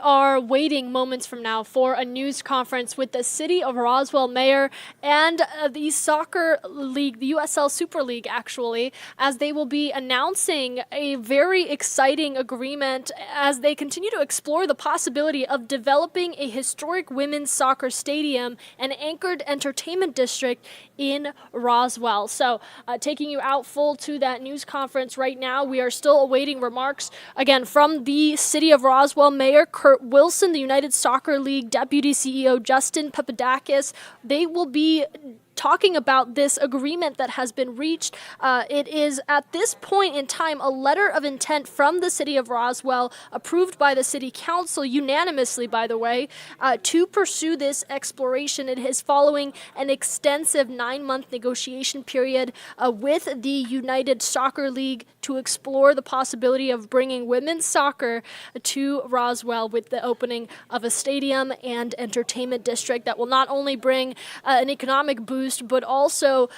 are waiting moments from now for a news conference with the City of Roswell mayor and the soccer league, the USL Super League, actually, as they will be announcing a very exciting agreement as they continue to explore the possibility of developing a historic women's soccer stadium and anchored entertainment district in Roswell. So taking you out full to that news conference right now, we are still awaiting remarks, again, from the City of Roswell Mayor Kurt Wilson, the United Soccer League Deputy CEO Justin Papadakis. They will be talking about this agreement that has been reached. It is at this point in time a letter of intent from the City of Roswell, approved by the City Council unanimously, by the way, to pursue this exploration. It is following an extensive 9-month negotiation period with the United Soccer League to explore the possibility of bringing women's soccer to Roswell with the opening of a stadium and entertainment district that will not only bring an economic boost, but also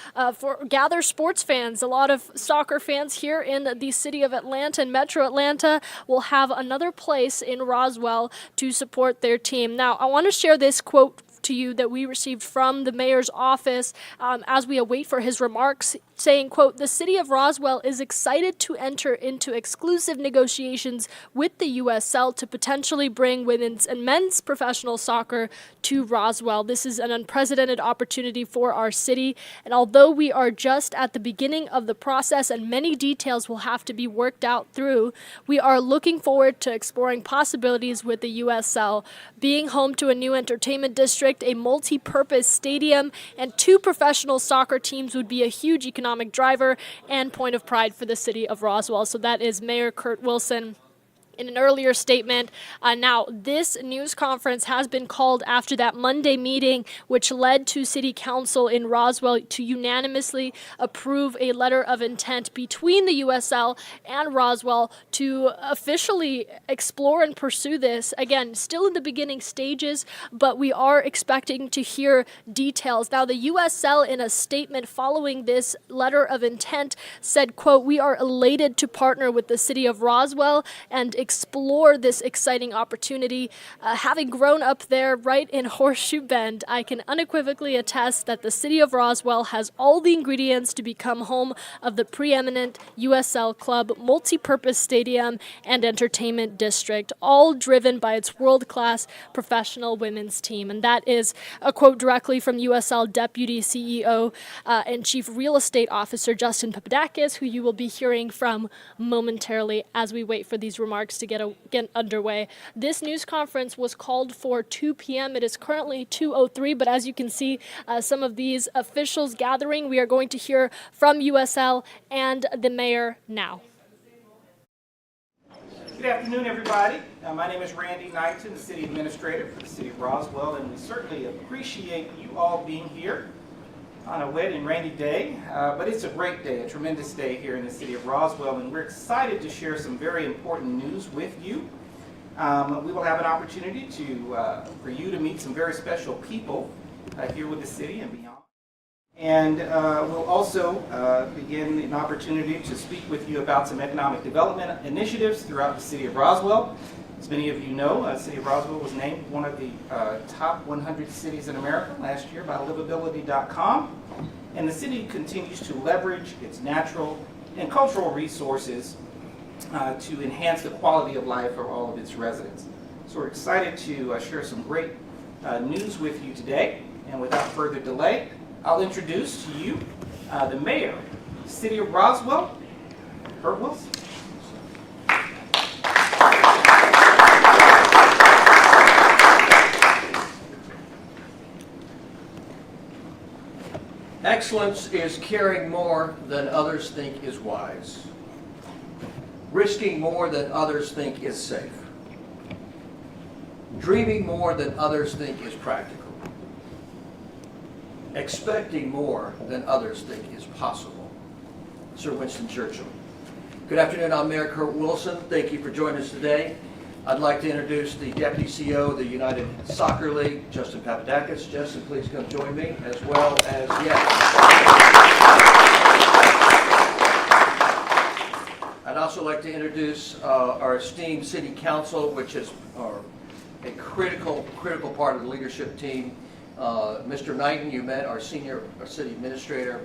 gather sports fans. A lot of soccer fans here in the city of Atlanta and Metro Atlanta will have another place in Roswell to support their team. Now, I want to share this quote to you that we received from the mayor's office as we await for his remarks, saying, quote, "The City of Roswell is excited to enter into exclusive negotiations with the USL to potentially bring women's and men's professional soccer to Roswell. This is an unprecedented opportunity for our city, and although we are just at the beginning of the process and many details will have to be worked out through, we are looking forward to exploring possibilities with the USL. Being home to a new entertainment district, a multi-purpose stadium, and 2 professional soccer teams would be a huge economic driver and point of pride for the City of Roswell." So that is Mayor Kurt Wilson in an earlier statement. Now, this news conference has been called after that Monday meeting, which led to City Council in Roswell to unanimously approve a letter of intent between the USL and Roswell to officially explore and pursue this. Again, still in the beginning stages, but we are expecting to hear details. Now, the USL, in a statement following this letter of intent, said, quote, "We are elated to partner with the City of Roswell and explore this exciting opportunity. Having grown up there right in Horseshoe Bend, I can unequivocally attest that the City of Roswell has all the ingredients to become home of the preeminent USL club, multi-purpose stadium, and entertainment district, all driven by its world-class professional women's team." And that is a quote directly from USL Deputy CEO and Chief Real Estate Officer Justin Papadakis, who you will be hearing from momentarily as we wait for these remarks to get underway. This news conference was called for 2 p.m. It is currently 2:03, but as you can see, some of these officials gathering. We are going to hear from USL and the mayor now. Good afternoon, everybody. My name is Randy Knighton, the City Administrator for the City of Roswell, and we certainly appreciate you all being here on a wet and rainy day, but it's a great day, a tremendous day here in the City of Roswell, and we're excited to share some very important news with you. We will have an opportunity for you to meet some very special people here with the city and beyond. And we'll also begin an opportunity to speak with you about some economic development initiatives throughout the City of Roswell. As many of you know, the City of Roswell was named one of the top 100 cities in America last year by Livability.com. And the city continues to leverage its natural and cultural resources to enhance the quality of life for all of its residents. So we're excited to share some great news with you today. And without further delay, I'll introduce to you the mayor of the City of Roswell, Kurt Wilson. Excellence is caring more than others think is wise, risking more than others think is safe, dreaming more than others think is practical, expecting more than others think is possible. Sir Winston Churchill. Good afternoon, I'm Mayor Kurt Wilson. Thank you for joining us today. I'd like to introduce the Deputy CEO of the United Soccer League, Justin Papadakis. Justin, please come join me, as well as, I'd also like to introduce our esteemed City Council, which is our critical part of the leadership team. Mr. Knighton, you met, our senior city administrator,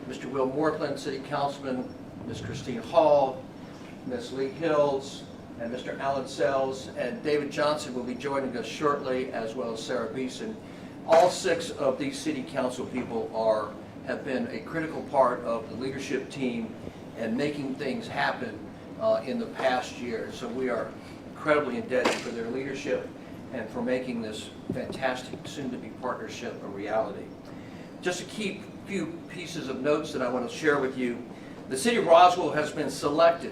Mr. Will Mortland, city councilman, Ms. Christine Hall, Ms. Lee Hills, and Mr. Alan Sells, and David Johnson will be joining us shortly, as well as Sarah Beeson. All 6 of these city council people have been a critical part of the leadership team and making things happen in the past year. So we are incredibly indebted for their leadership and for making this fantastic soon-to-be partnership a reality. Just a few pieces of notes that I want to share with you. The City of Roswell has been selected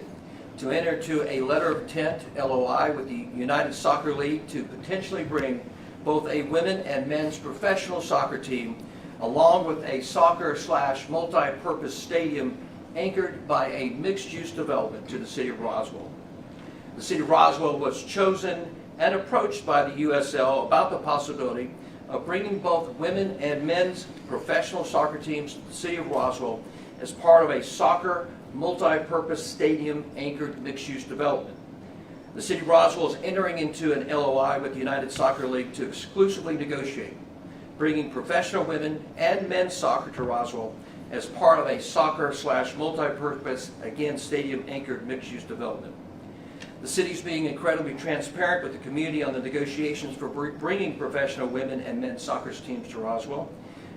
to enter into a letter of intent, LOI, with the United Soccer League to potentially bring both a women and men's professional soccer team along with a soccer/multi-purpose stadium anchored by a mixed-use development to the City of Roswell. The City of Roswell was chosen and approached by the USL about the possibility of bringing both women and men's professional soccer teams to the City of Roswell as part of a soccer multi-purpose stadium anchored mixed-use development. The City of Roswell is entering into an LOI with the United Soccer League to exclusively negotiate bringing professional women and men's soccer to Roswell as part of a soccer/multi-purpose, again, stadium-anchored mixed-use development. The city's being incredibly transparent with the community on the negotiations for bringing professional women and men's soccer teams to Roswell,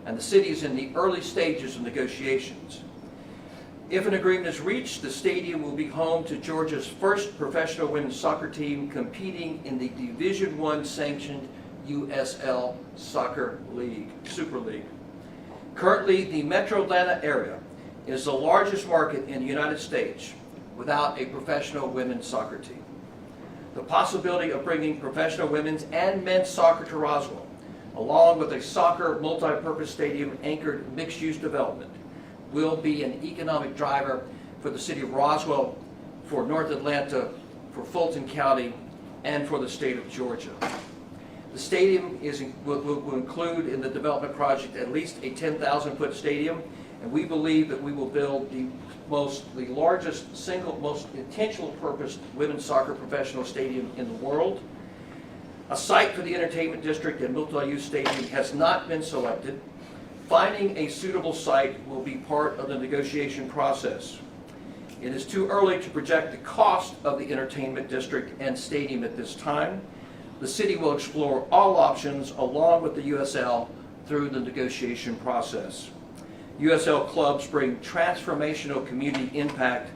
and the city is in the early stages of negotiations. If an agreement is reached, the stadium will be home to Georgia's first professional women's soccer team competing in the Division I sanctioned USL Super League. Currently, the Metro Atlanta area is the largest market in the United States without a professional women's soccer team. The possibility of bringing professional women's and men's soccer to Roswell, along with a soccer multi-purpose stadium anchored mixed-use development, will be an economic driver for the City of Roswell, for North Atlanta, for Fulton County, and for the state of Georgia. The stadium will include in the development project at least a 10,000-foot stadium, and we believe that we will build the largest single, most intentional purpose women's soccer professional stadium in the world. A site for the entertainment district and multi-use stadium has not been selected. Finding a suitable site will be part of the negotiation process. It is too early to project the cost of the entertainment district and stadium at this time. The city will explore all options along with the USL through the negotiation process. USL clubs bring transformational community impact.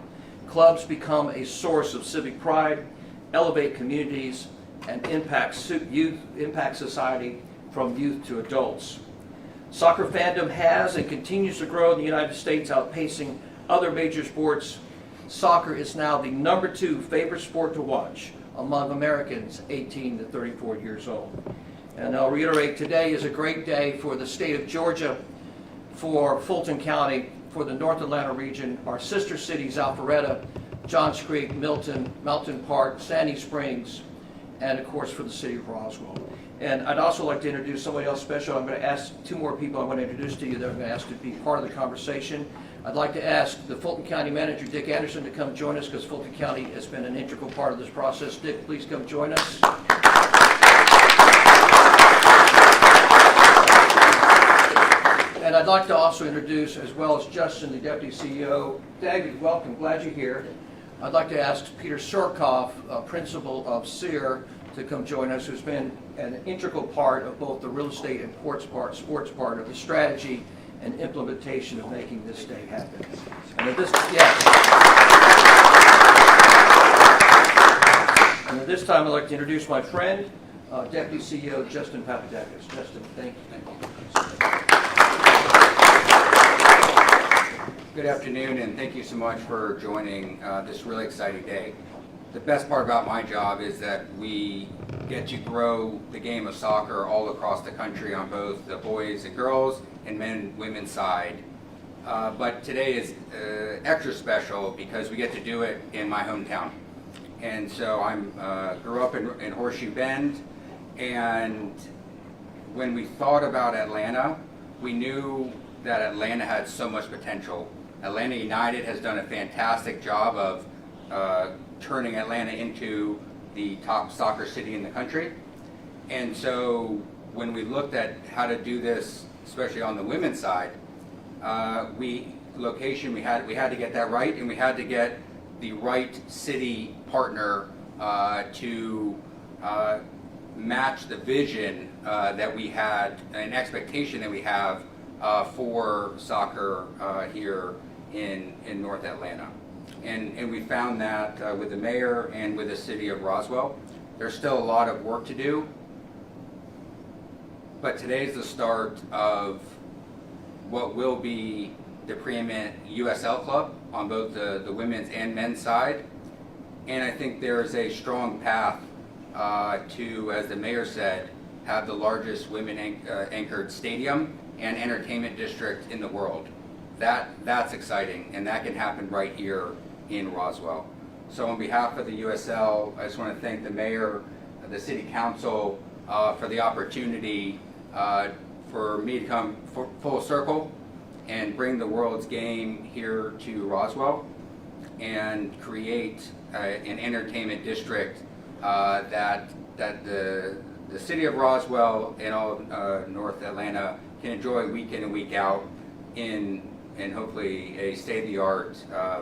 Clubs become a source of civic pride, elevate communities, and impact society from youth to adults. Soccer fandom has and continues to grow in the United States, outpacing other major sports. Soccer is now the #2 favorite sport to watch among Americans 18 to 34 years old. And I'll reiterate, today is a great day for the state of Georgia, for Fulton County, for the North Atlanta region, our sister cities, Alpharetta, Johns Creek, Milton, Mountain Park, Sandy Springs, and of course for the City of Roswell. And I'd also like to introduce somebody else special. I'm going to ask 2 more people I want to introduce to you that I'm going to ask to be part of the conversation. I'd like to ask the Fulton County Manager, Dick Anderson, to come join us because Fulton County has been an integral part of this process. Dick, please come join us. And I'd like to also introduce, as well as Justin, the Deputy CEO. David, welcome. Glad you're here. I'd like to ask Peter Surkoff, Principal of SEER, to come join us, who's been an integral part of both the real estate and sports part of the strategy and implementation of making this day happen. And at this time, I'd like to introduce my friend, Deputy CEO Justin Papadakis. Justin, thank you. Good afternoon, and thank you so much for joining this really exciting day. The best part about my job is that we get to grow the game of soccer all across the country on both the boys and girls and men and women's side. But today is extra special because we get to do it in my hometown. And so I grew up in Horseshoe Bend, and when we thought about Atlanta, we knew that Atlanta had so much potential. Atlanta United has done a fantastic job of turning Atlanta into the top soccer city in the country. And so when we looked at how to do this, especially on the women's side, we had to get that right, and we had to get the right city partner to match the vision that we had, an expectation that we have for soccer here in North Atlanta. And we found that with the mayor and with the City of Roswell. There's still a lot of work to do, but today's the start of what will be the preeminent USL club on both the women's and men's side. And I think there is a strong path to, as the mayor said, have the largest women-anchored stadium and entertainment district in the world. That's exciting, and that can happen right here in Roswell. So on behalf of the USL, I just want to thank the mayor, the city council for the opportunity for me to come full circle and bring the world's game here to Roswell and create an entertainment district that the city of Roswell and all of North Atlanta can enjoy week in and week out in hopefully a state-of-the-art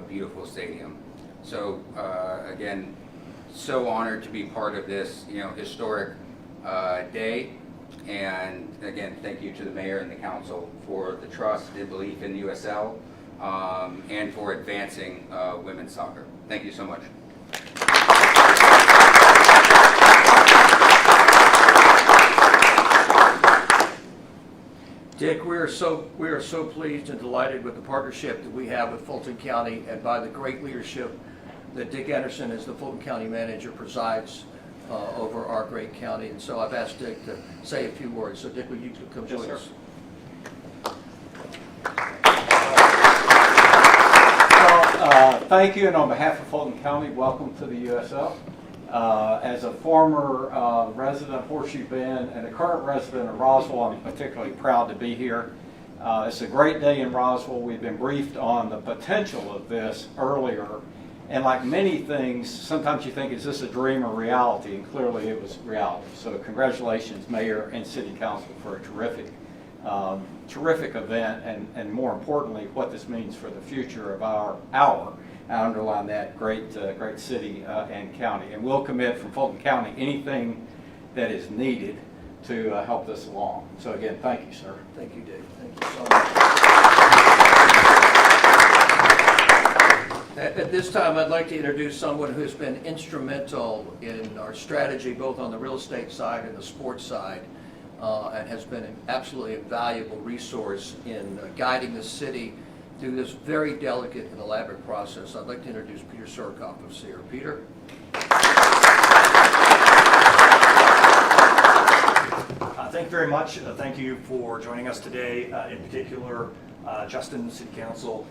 beautiful stadium. So again, so honored to be part of this historic day. And again, thank you to the mayor and the council for the trust and belief in USL and for advancing women's soccer. Thank you so much. Dick, we are so pleased and delighted with the partnership that we have with Fulton County, and by the great leadership that Dick Anderson, as the Fulton County manager, presides over our great county. And so I've asked Dick to say a few words. So Dick, will you come join us? Well, thank you, and on behalf of Fulton County, welcome to the USL. As a former resident of Horseshoe Bend and a current resident of Roswell, I'm particularly proud to be here. It's a great day in Roswell. We've been briefed on the potential of this earlier. And like many things, sometimes you think, is this a dream or reality? And clearly it was reality. So congratulations, Mayor and City Council, for a terrific event, and more importantly, what this means for the future of our I underline that, great city and county. And we'll commit from Fulton County anything that is needed to help this along. So again, thank you, sir. Thank you, Dick. Thank you so much. At this time, I'd like to introduce someone who's been instrumental in our strategy, both on the real estate side and the sports side, and has been an absolutely invaluable resource in guiding the city through this very delicate and elaborate process. I'd like to introduce Peter Surkoff of Sear. Peter? Thank you very much. Thank you for joining us today, in particular, Justin, City Council,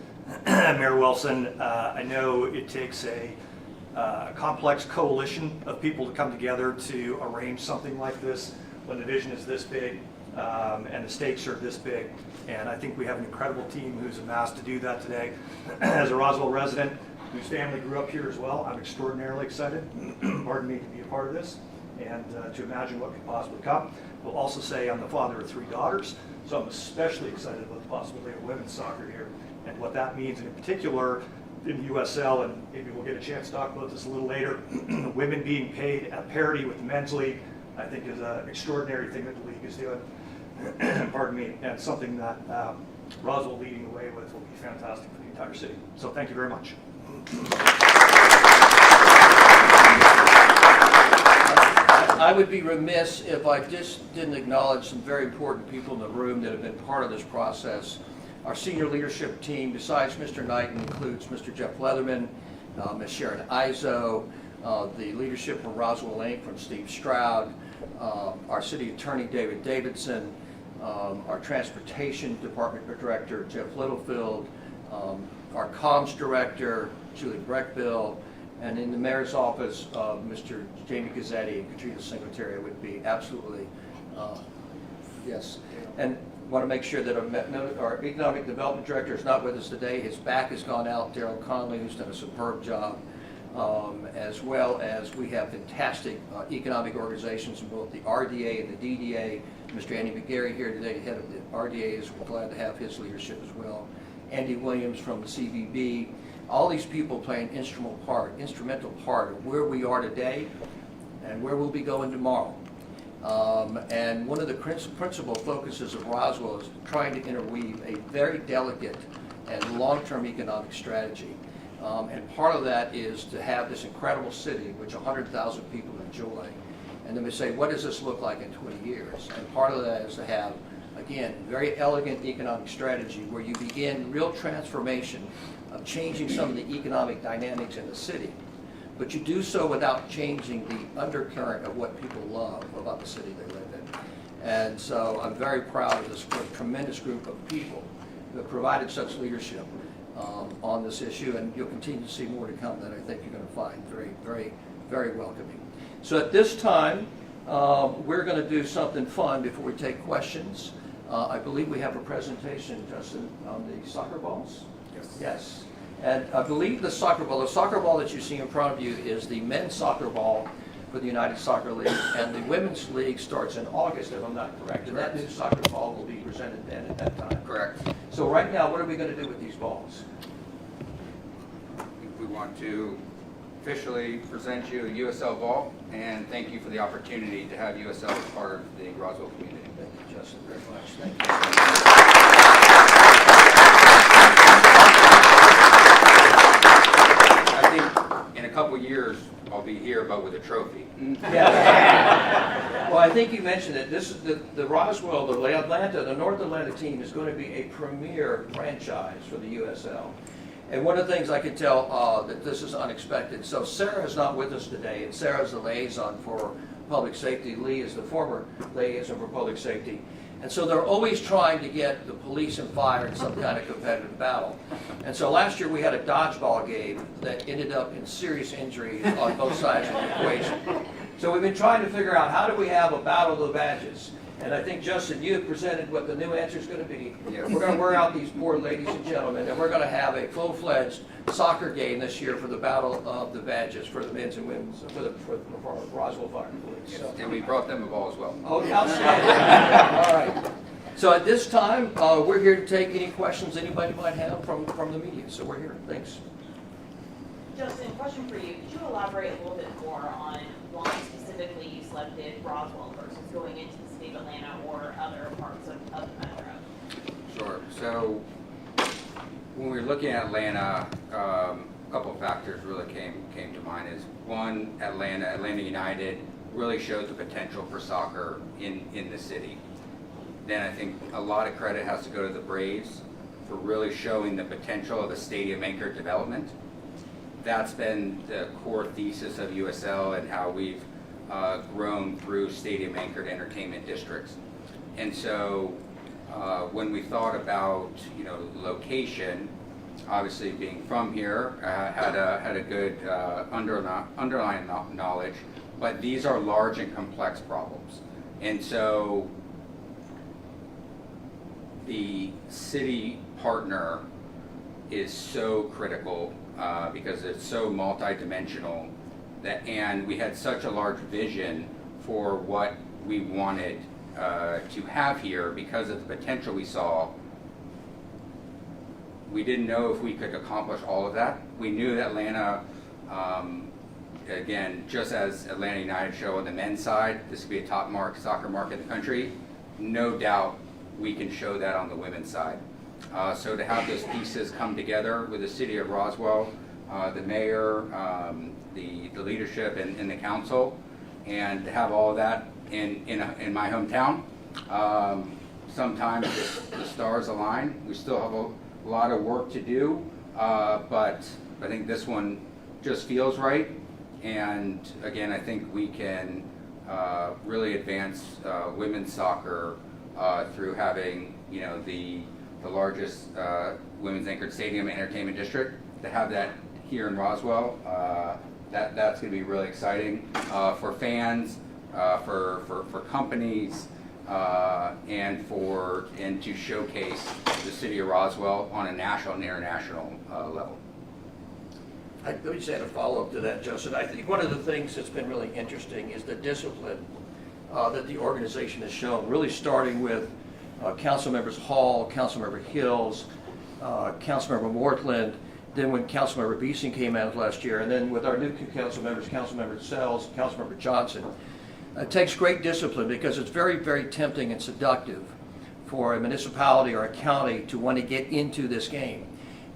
Mayor Wilson. I know it takes a complex coalition of people to come together to arrange something like this when the vision is this big and the stakes are this big. And I think we have an incredible team who's amassed to do that today. As a Roswell resident whose family grew up here as well, I'm extraordinarily excited, pardon me, to be a part of this and to imagine what could possibly come. We'll also say I'm the father of 3 daughters, so I'm especially excited about the possibility of women's soccer here and what that means, and in particular in the USL, and maybe we'll get a chance to talk about this a little later, women being paid at parity with the men's league, I think is an extraordinary thing that the league is doing, pardon me, and something that Roswell leading the way with will be fantastic for the entire city. So thank you very much. I would be remiss if I just didn't acknowledge some very important people in the room that have been part of this process. Our senior leadership team, besides Mr. Knighton, includes Mr. Jeff Leatherman, Ms. Sharon Izo, the leadership from Roswell Inc. from Steve Stroud, our city attorney David Davidson, our transportation department director Jeff Littlefield, our comms director Julie Breckbill, and in the mayor's office, Mr. Jamie Gazzetti and Katrina Singletary would be absolutely, yes. And want to make sure that our economic development director is not with us today. His back has gone out. Daryl Conley, who's done a superb job. as well as we have fantastic economic organizations in both the RDA and the DDA. Mr. Andy McGarry here today, head of the RDA, is glad to have his leadership as well. Andy Williams from the CVB. All these people play an instrumental part of where we are today and where we'll be going tomorrow. And one of the principal focuses of Roswell is trying to interweave a very delicate and long-term economic strategy. And part of that is to have this incredible city, which 100,000 people enjoy. And then we say, what does this look like in 20 years? And part of that is to have, again, very elegant economic strategy where you begin real transformation of changing some of the economic dynamics in the city. But you do so without changing the undercurrent of what people love about the city they live in. And so I'm very proud of this tremendous group of people who have provided such leadership on this issue, and you'll continue to see more to come that I think you're going to find very, very, very welcoming. So at this time, we're going to do something fun before we take questions. I believe we have a presentation, Justin, on the soccer balls? Yes. Yes. And I believe the soccer ball that you see in front of you is the men's soccer ball for the United Soccer League, and the women's league starts in August, if I'm not correct. And that new soccer ball will be presented then at that time. Correct. So right now, what are we going to do with these balls? We want to officially present you a USL ball, and thank you for the opportunity to have USL as part of the Roswell community. Thank you, Justin, very much. Thank you. I think in a couple years, I'll be here, but with a trophy. Yeah. Well, I think you mentioned that this is the Roswell, the Atlanta, the North Atlanta team is going to be a premier franchise for the USL. And one of the things I can tell that this is unexpected. So Sarah is not with us today, and Sarah's the liaison for public safety. Lee is the former liaison for public safety. And so they're always trying to get the police and fire in some kind of competitive battle. And so last year we had a dodgeball game that ended up in serious injuries on both sides of the equation. So we've been trying to figure out how do we have a battle of the badges. And I think, Justin, you have presented what the new answer is going to be. Yes. We're going to wear out these poor ladies and gentlemen, and we're going to have a full-fledged soccer game this year for the battle of the badges for the men's and women's, for Roswell Fire and Police. So. And we brought them a ball as well. Oh, outstanding. All right. So at this time, we're here to take any questions anybody might have from the media. So we're here. Thanks. Justin, question for you. Could you elaborate a little bit more on why specifically you selected Roswell versus going into the city of Atlanta or other parts of the metro? Sure. So when we were looking at Atlanta, a couple of factors really came to mind. Is one, Atlanta United really showed the potential for soccer in the city. Then I think a lot of credit has to go to the Braves for really showing the potential of the stadium anchored development. That's been the core thesis of USL and how we've grown through stadium anchored entertainment districts. And so when we thought about location, obviously being from here, had a good underlying knowledge, but these are large and complex problems. And so the city partner is so critical because it's so multidimensional and we had such a large vision for what we wanted to have here because of the potential we saw. We didn't know if we could accomplish all of that. We knew that Atlanta, again, just as Atlanta United show on the men's side, this could be a top soccer market in the country. No doubt we can show that on the women's side. So to have those pieces come together with the city of Roswell, the mayor, the leadership and the council, and to have all of that in my hometown, sometimes the stars align. We still have a lot of work to do, but I think this one just feels right. And again, I think we can really advance women's soccer through having the largest women's anchored stadium entertainment district. To have that here in Roswell, that's going to be really exciting for fans, for companies, and to showcase the city of Roswell on a national and international level. Let me just add a follow-up to that, Justin. I think one of the things that's been really interesting is the discipline that the organization has shown, really starting with Council Members Hall, Council Member Hills, Council Member Mortland, then when Council Member Beeson came out last year, and then with our new council members, Council Member Sells, Council Member Johnson. It takes great discipline because it's very, very tempting and seductive for a municipality or a county to want to get into this game.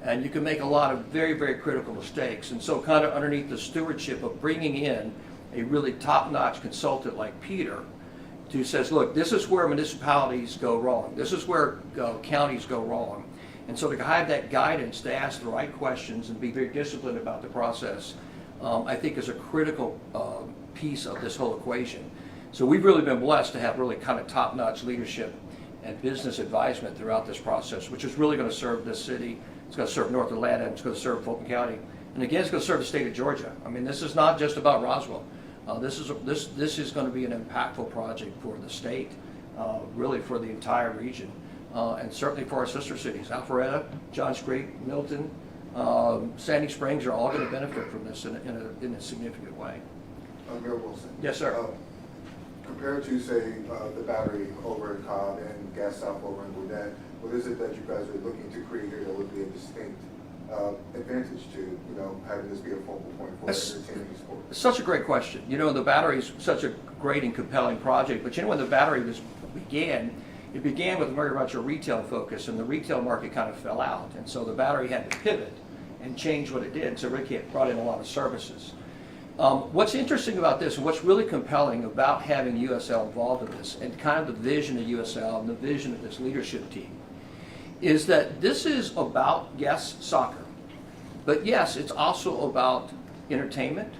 And you can make a lot of very, very critical mistakes. And so kind of underneath the stewardship of bringing in a really top-notch consultant like Peter, who says, look, this is where municipalities go wrong. This is where counties go wrong. And so to have that guidance to ask the right questions and be very disciplined about the process, I think is a critical piece of this whole equation. So we've really been blessed to have really kind of top-notch leadership and business advisement throughout this process, which is really going to serve this city. It's going to serve North Atlanta, and it's going to serve Fulton County. And again, it's going to serve the state of Georgia. I mean, this is not just about Roswell. This is going to be an impactful project for the state, really for the entire region, and certainly for our sister cities. Alpharetta, Johns Creek, Milton, Sandy Springs are all going to benefit from this in a significant way. Mayor Wilson. Yes, sir. Compared to, say, the battery over in Cobb and Gas South over in Gwinnett, what is it that you guys are looking to create here that would be a distinct advantage to, having this be a focal point for entertaining sport? Such a great question. The battery is such a great and compelling project, but when the battery began, it began with very much a retail focus, and the retail market kind of fell out, and so the battery had to pivot and change what it did. So Ricky had brought in a lot of services. What's interesting about this, and what's really compelling about having USL involved in this, and kind of the vision of USL and the vision of this leadership team, is that this is about, yes, soccer, but yes, it's also about entertainment.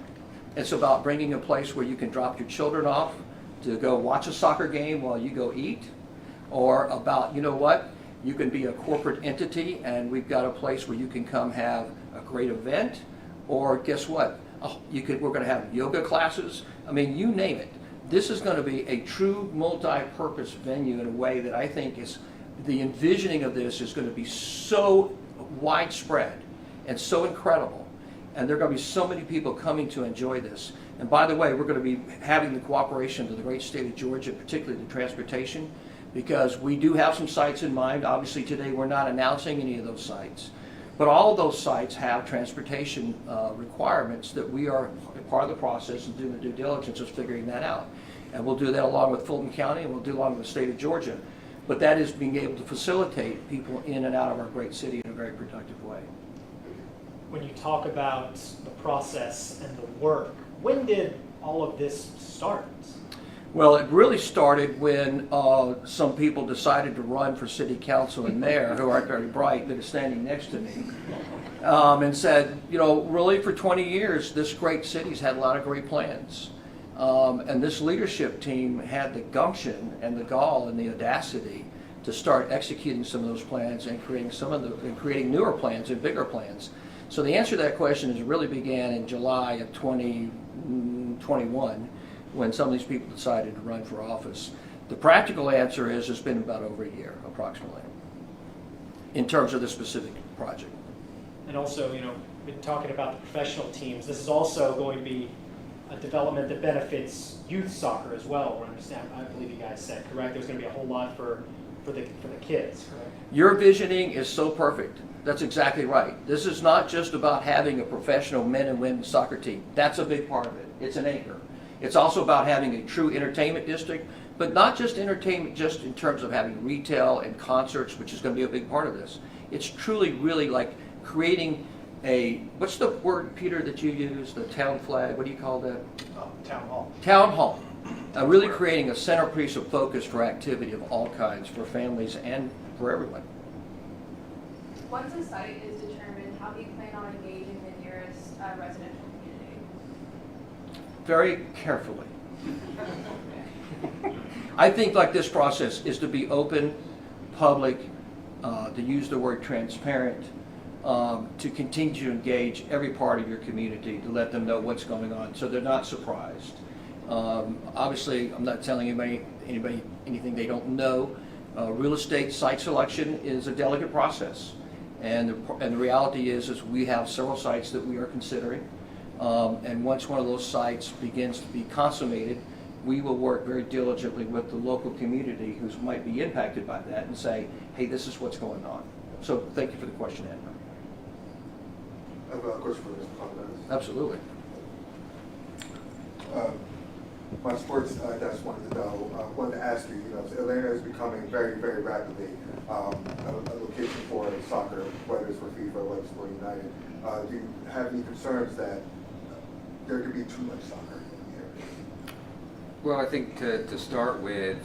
It's about bringing a place where you can drop your children off to go watch a soccer game while you go eat, or about, you can be a corporate entity and we've got a place where you can come have a great event, or guess what? We're going to have yoga classes. I mean, you name it. This is going to be a true multi-purpose venue in a way that I think is, the envisioning of this is going to be so widespread and so incredible. And there are going to be so many people coming to enjoy this. And by the way, we're going to be having the cooperation of the great state of Georgia, particularly the transportation, because we do have some sites in mind. Obviously today we're not announcing any of those sites. But all of those sites have transportation requirements that we are part of the process and doing the due diligence of figuring that out. And we'll do that along with Fulton County, and we'll do along with the state of Georgia. But that is being able to facilitate people in and out of our great city in a very productive way. When you talk about the process and the work, when did all of this start? Well, it really started when some people decided to run for city council and mayor, who aren't very bright, that are standing next to me, and said, really for 20 years, this great city's had a lot of great plans. And this leadership team had the gumption and the gall and the audacity to start executing some of those plans and creating newer plans and bigger plans. So the answer to that question is really began in July of 2021. When some of these people decided to run for office. The practical answer is it's been about over a year, approximately, in terms of this specific project. And also, been talking about the professional teams. This is also going to be a development that benefits youth soccer as well. I believe you guys said, correct? There's going to be a whole lot for the kids, correct? Your visioning is so perfect. That's exactly right. This is not just about having a professional men and women's soccer team. That's a big part of it. It's an anchor. It's also about having a true entertainment district, but not just entertainment just in terms of having retail and concerts, which is going to be a big part of this. It's truly, really like creating what's the word, Peter, that you use, the town flag, what do you call that? Town hall. Town hall. Really creating a centerpiece of focus for activity of all kinds, for families and for everyone. Once a site is determined, how do you plan on engaging the nearest residential community? Very carefully. I think like this process is to be open, public, to use the word transparent, to continue to engage every part of your community, to let them know what's going on so they're not surprised. Obviously, I'm not telling anybody anything they don't know. Real estate site selection is a delicate process. And the reality is we have several sites that we are considering. And once one of those sites begins to be consummated, we will work very diligently with the local community who might be impacted by that and say, hey, this is what's going on. So thank you for the question, Edna. I have a question for Mr. Conrad. Absolutely. My sports desk wanted to know, wanted to ask you, Atlanta is becoming very, very rapidly a location for soccer, whether it's for FIFA or whether it's for United. Do you have any concerns that there could be too much soccer here? Well, I think to start with,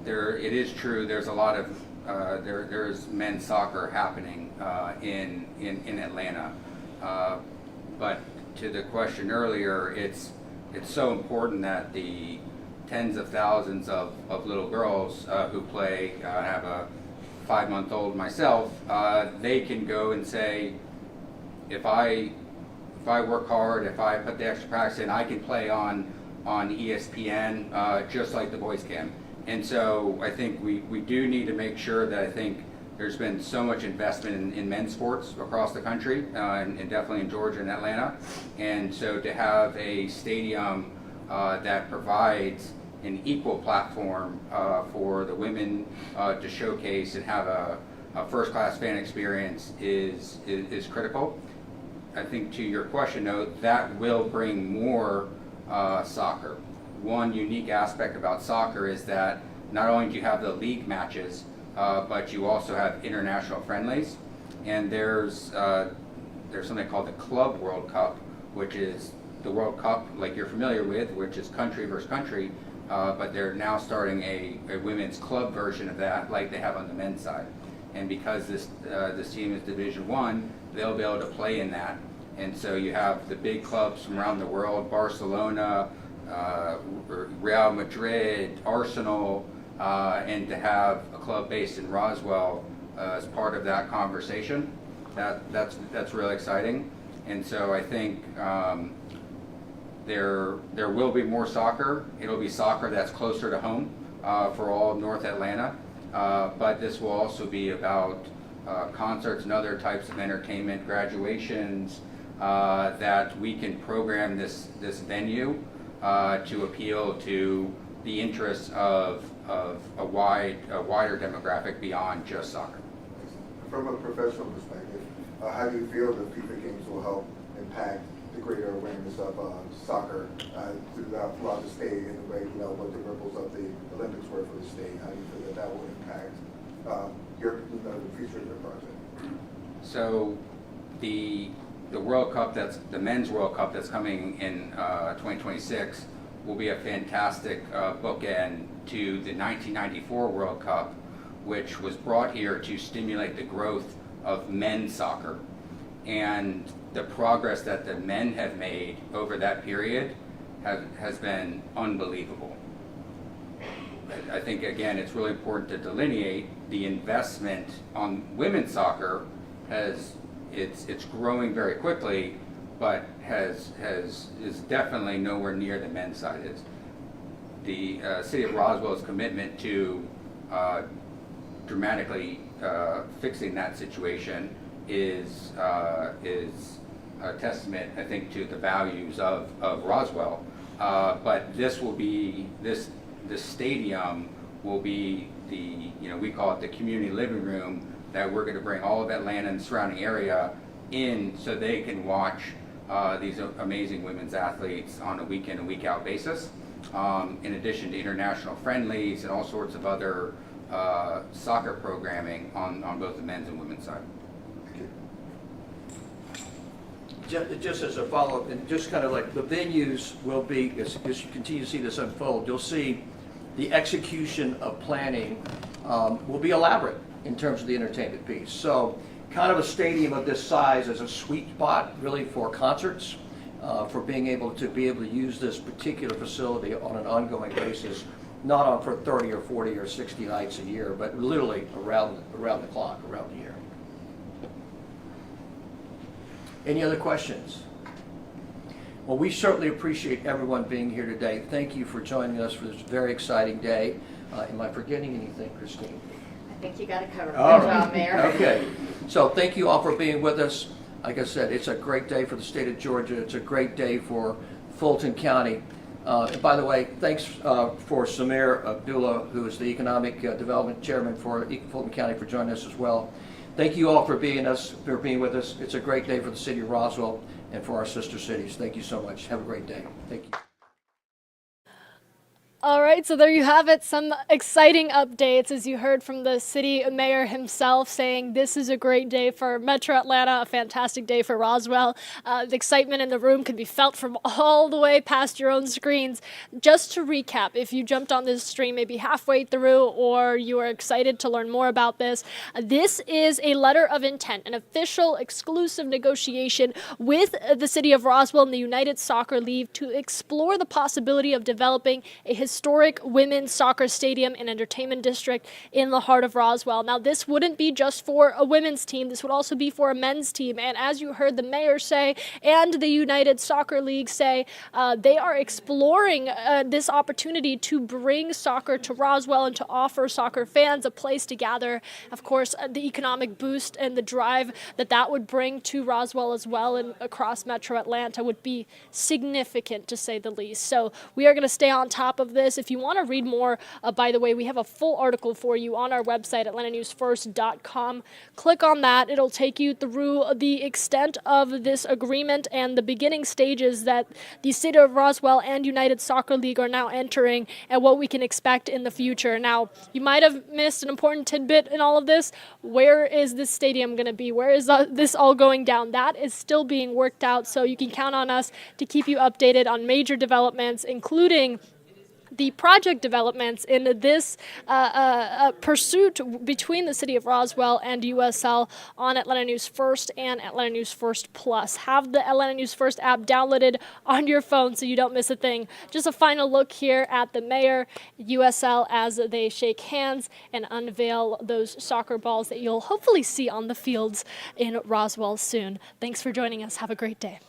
it is true. There's a lot of there's men's soccer happening in Atlanta, but to the question earlier, it's so important that the tens of thousands of little girls who play, I have a 5-month-old myself, they can go and say, if I work hard, if I put the extra practice in, I can play on ESPN just like the boys can. And so I think we do need to make sure that I think there's been so much investment in men's sports across the country, and definitely in Georgia and Atlanta. And so to have a stadium that provides an equal platform for the women to showcase and have a first-class fan experience is critical. I think to your question, though, that will bring more soccer. One unique aspect about soccer is that not only do you have the league matches, but you also have international friendlies, and there's something called the Club World Cup, which is the World Cup like you're familiar with, which is country versus country, but they're now starting a women's club version of that like they have on the men's side. And because this team is Division I, they'll be able to play in that. And so you have the big clubs from around the world, Barcelona, Real Madrid, Arsenal, and to have a club based in Roswell as part of that conversation, that's really exciting. And so I think there will be more soccer. It'll be soccer that's closer to home for all of North Atlanta, but this will also be about concerts and other types of entertainment, graduations, that we can program this venue to appeal to the interests of a wider demographic beyond just soccer. From a professional perspective, how do you feel the FIFA games will help impact the greater awareness of soccer throughout the state in the way, what the ripples of the Olympics were for the state? How do you feel that will impact the future of your project? So the World Cup, the men's World Cup that's coming in 2026 will be a fantastic bookend to the 1994 World Cup, which was brought here to stimulate the growth of men's soccer. And the progress that the men have made over that period has been unbelievable. I think, again, it's really important to delineate the investment on women's soccer it's growing very quickly, but is definitely nowhere near the men's side is. The City of Roswell's commitment to dramatically fixing that situation is a testament, I think, to the values of Roswell. But this stadium will be we call it the community living room that we're going to bring all of Atlanta and the surrounding area in so they can watch these amazing women's athletes on a week in and week out basis, in addition to international friendlies and all sorts of other soccer programming on both the men's and women's side. Just as a follow-up, and just kind of like the venues will be, as you continue to see this unfold, you'll see the execution of planning will be elaborate in terms of the entertainment piece. So kind of a stadium of this size is a sweet spot really for concerts, for being able to use this particular facility on an ongoing basis, not on for 30 or 40 or 60 nights a year, but literally around the clock, around the year. Any other questions? Well, we certainly appreciate everyone being here today. Thank you for joining us for this very exciting day. Am I forgetting anything, Christine? I I think you got it covered. All Good right. job, Mayor. Okay. So thank you all for being with us. Like I said, it's a great day for the state of Georgia. It's a great day for Fulton County. And by the way, thanks for Samir Abdullah, who is the Economic Development Chairman for Fulton County, for joining us as well. Thank you all for being with us. It's a great day for the city of Roswell and for our sister cities. Thank you so much. Have a great day. Thank you. All right, so there you have it. Some exciting updates, as you heard from the city mayor himself saying this is a great day for Metro Atlanta, a fantastic day for Roswell. The excitement in the room can be felt from all the way past your own screens. Just to recap, if you jumped on this stream maybe halfway through or you are excited to learn more about this, this is a letter of intent, an official exclusive negotiation with the city of Roswell and the United Soccer League to explore the possibility of developing a historic women's soccer stadium and entertainment district in the heart of Roswell. Now, this wouldn't be just for a women's team. This would also be for a men's team. And as you heard the mayor say and the United Soccer League say, they are exploring this opportunity to bring soccer to Roswell and to offer soccer fans a place to gather. Of course, the economic boost and the drive that would bring to Roswell as well and across Metro Atlanta would be significant, to say the least. So we are going to stay on top of this. If you want to read more, by the way, we have a full article for you on our website, atlantanewsfirst.com. Click on that. It'll take you through the extent of this agreement and the beginning stages that the City of Roswell and United Soccer League are now entering and what we can expect in the future. Now, you might have missed an important tidbit in all of this. Where is this stadium going to be? Where is this all going down? That is still being worked out, so you can count on us to keep you updated on major developments, including the project developments in this pursuit between the city of Roswell and USL on Atlanta News First and Atlanta News First Plus. Have the Atlanta News First app downloaded on your phone so you don't miss a thing. Just a final look here at the mayor, USL, as they shake hands and unveil those soccer balls that you'll hopefully see on the fields in Roswell soon. Thanks for joining us. Have a great day.